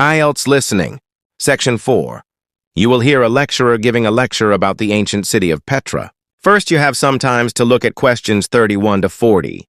IELTS Listening, Section 4. You will hear a lecturer giving a lecture about the ancient city of Petra. First, you have some time to look at questions 31 to 40.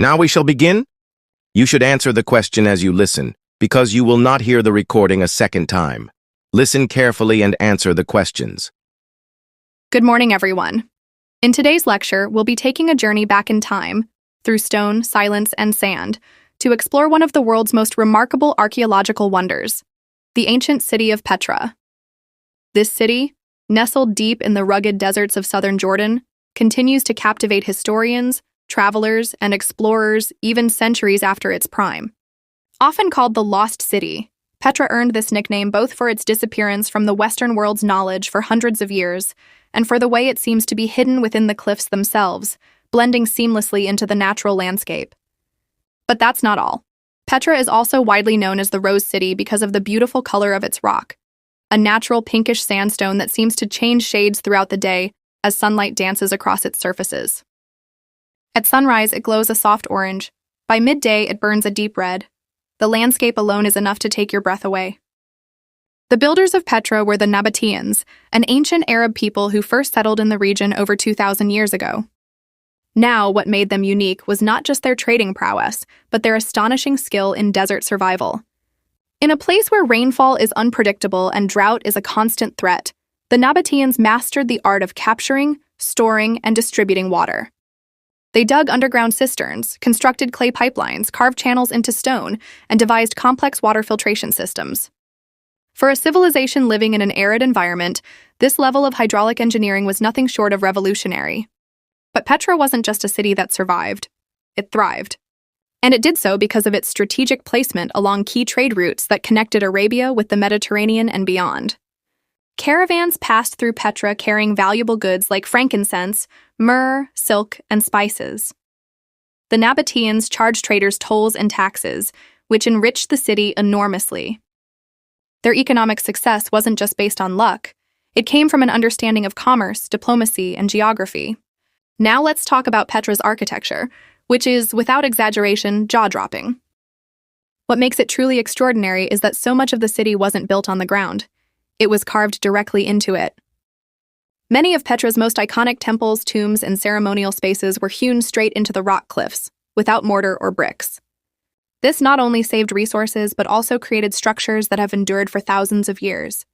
Now we shall begin. You should answer the question as you listen, because you will not hear the recording a second time. Listen carefully and answer the questions. Good morning, everyone. In today's lecture, we'll be taking a journey back in time, through stone, silence, and sand, to explore one of the world's most remarkable archaeological wonders, the ancient city of Petra. This city, nestled deep in the rugged deserts of southern Jordan, continues to captivate historians, travelers, and explorers even centuries after its prime. Often called the Lost City, Petra earned this nickname both for its disappearance from the Western world's knowledge for hundreds of years, and for the way it seems to be hidden within the cliffs themselves, blending seamlessly into the natural landscape. But that's not all. Petra is also widely known as the Rose City because of the beautiful color of its rock, a natural pinkish sandstone that seems to change shades throughout the day as sunlight dances across its surfaces. At sunrise, it glows a soft orange. By midday, it burns a deep red. The landscape alone is enough to take your breath away. The builders of Petra were the Nabateans, an ancient Arab people who first settled in the region over 2,000 years ago. Now, what made them unique was not just their trading prowess, but their astonishing skill in desert survival. In a place where rainfall is unpredictable and drought is a constant threat, the Nabateans mastered the art of capturing, storing, and distributing water. They dug underground cisterns, constructed clay pipelines, carved channels into stone, and devised complex water filtration systems. For a civilization living in an arid environment, this level of hydraulic engineering was nothing short of revolutionary. But Petra wasn't just a city that survived, it thrived. And it did so because of its strategic placement along key trade routes that connected Arabia with the Mediterranean and beyond. Caravans passed through Petra carrying valuable goods like frankincense, myrrh, silk, and spices. The Nabateans charged traders tolls and taxes, which enriched the city enormously. Their economic success wasn't just based on luck. It came from an understanding of commerce, diplomacy, and geography. Now let's talk about Petra's architecture, which is, without exaggeration, jaw-dropping. What makes it truly extraordinary is that so much of the city wasn't built on the ground. It was carved directly into it. Many of Petra's most iconic temples, tombs, and ceremonial spaces were hewn straight into the rock cliffs, without mortar or bricks. This not only saved resources, but also created structures that have endured for thousands of years.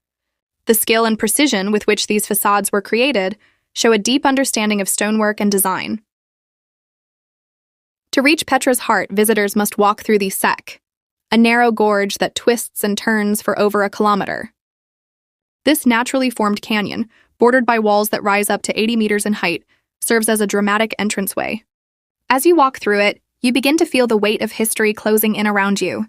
The skill and precision with which these facades were created show a deep understanding of stonework and design. To reach Petra's heart, visitors must walk through the Sek, a narrow gorge that twists and turns for over a kilometer. This naturally formed canyon, bordered by walls that rise up to 80 meters in height, serves as a dramatic entranceway. As you walk through it, you begin to feel the weight of history closing in around you.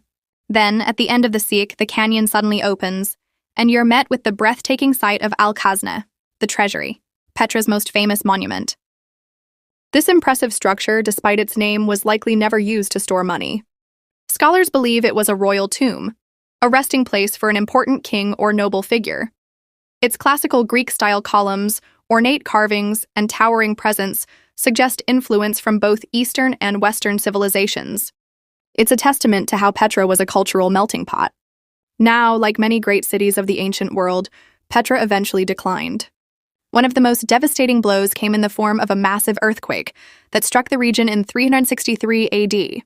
Then, at the end of the Sek, the canyon suddenly opens, and you're met with the breathtaking sight of Al-Khazna, the treasury, Petra's most famous monument. This impressive structure, despite its name, was likely never used to store money. Scholars believe it was a royal tomb, a resting place for an important king or noble figure. Its classical Greek-style columns, ornate carvings, and towering presence suggest influence from both Eastern and Western civilizations. It's a testament to how Petra was a cultural melting pot. Now, like many great cities of the ancient world, Petra eventually declined. One of the most devastating blows came in the form of a massive earthquake that struck the region in 363 AD.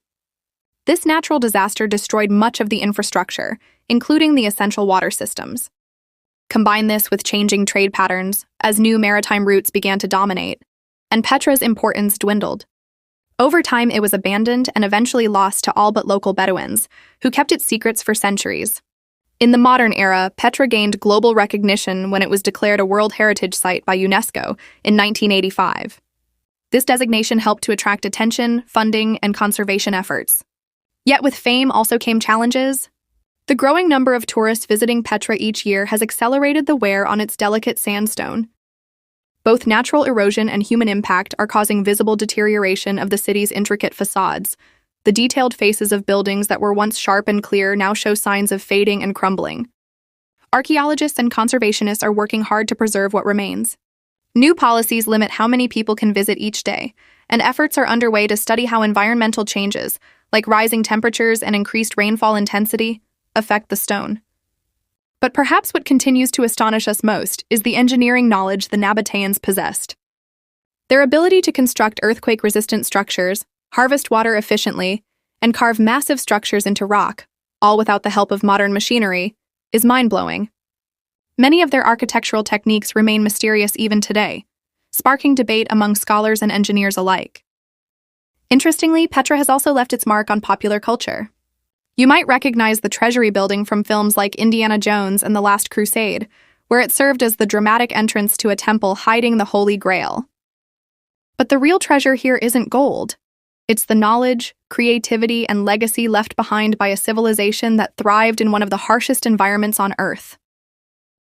This natural disaster destroyed much of the infrastructure, including the essential water systems. Combine this with changing trade patterns as new maritime routes began to dominate, and Petra's importance dwindled. Over time, it was abandoned and eventually lost to all but local Bedouins, who kept its secrets for centuries. In the modern era, Petra gained global recognition when it was declared a World Heritage Site by UNESCO in 1985. This designation helped to attract attention, funding, and conservation efforts. Yet with fame also came challenges. The growing number of tourists visiting Petra each year has accelerated the wear on its delicate sandstone. Both natural erosion and human impact are causing visible deterioration of the city's intricate facades. The detailed faces of buildings that were once sharp and clear now show signs of fading and crumbling. Archaeologists and conservationists are working hard to preserve what remains. New policies limit how many people can visit each day, and efforts are underway to study how environmental changes, like rising temperatures and increased rainfall intensity, affect the stone. But perhaps what continues to astonish us most is the engineering knowledge the Nabateans possessed. Their ability to construct earthquake-resistant structures, harvest water efficiently, and carve massive structures into rock, all without the help of modern machinery, is mind-blowing. Many of their architectural techniques remain mysterious even today, sparking debate among scholars and engineers alike. Interestingly, Petra has also left its mark on popular culture. You might recognize the Treasury building from films like Indiana Jones and The Last Crusade, where it served as the dramatic entrance to a temple hiding the Holy Grail. But the real treasure here isn't gold. It's the knowledge, creativity, and legacy left behind by a civilization that thrived in one of the harshest environments on Earth.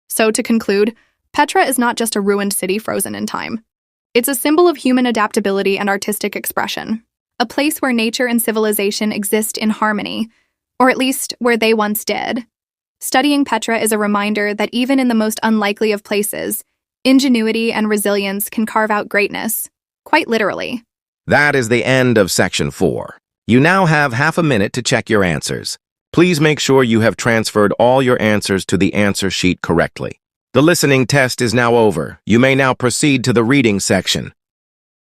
So, to conclude, Petra is not just a ruined city frozen in time. It's a symbol of human adaptability and artistic expression, a place where nature and civilization exist in harmony, or at least where they once did. Studying Petra is a reminder that even in the most unlikely of places, ingenuity and resilience can carve out greatness, quite literally. That is the end of Section 4. You now have half a minute to check your answers. Please make sure you have transferred all your answers to the answer sheet correctly. The listening test is now over. You may now proceed to the reading section.